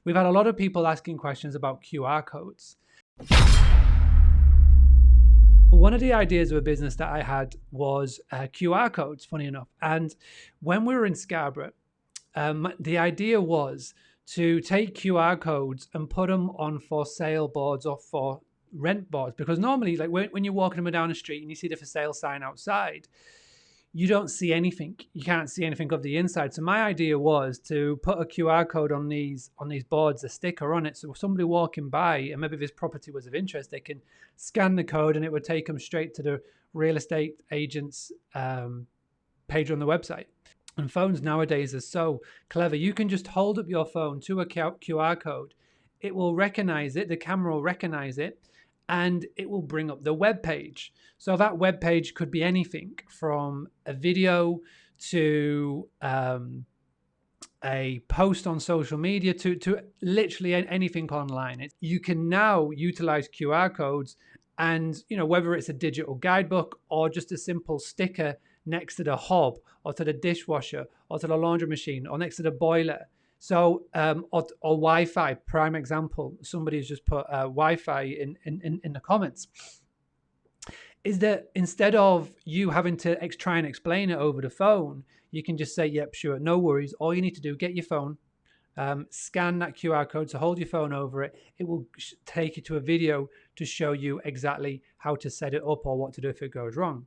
we've had a lot of people asking questions about QR codes. But one of the ideas of a business that I had was QR codes, funny enough. And when we were in Scarborough, the idea was to take QR codes and put them on for sale boards or for rent boards. Because normally, like when you're walking them down the street and you see the for sale sign outside, you don't see anything. You can't see anything of the inside. So my idea was to put a QR code on these boards, a sticker on it. So if somebody walking by, and maybe this property was of interest, they can scan the code and it would take them straight to the real estate agent's page on the website. And phones nowadays are so clever. You can just hold up your phone to a QR code. It will recognize it. The camera will recognize it, and it will bring up the web page. So that web page could be anything from a video to a post on social media to literally anything online. You can now utilize QR codes, and whether it's a digital guidebook or just a simple sticker next to the hob or to the dishwasher or to the laundry machine or next to the boiler. So, or Wi-Fi, prime example. Somebody's just put Wi-Fi in the comments. Is that instead of you having to try and explain it over the phone, you can just say, yep, sure, no worries. All you need to do, get your phone, scan that QR code, so hold your phone over it. It will take you to a video to show you exactly how to set it up or what to do if it goes wrong.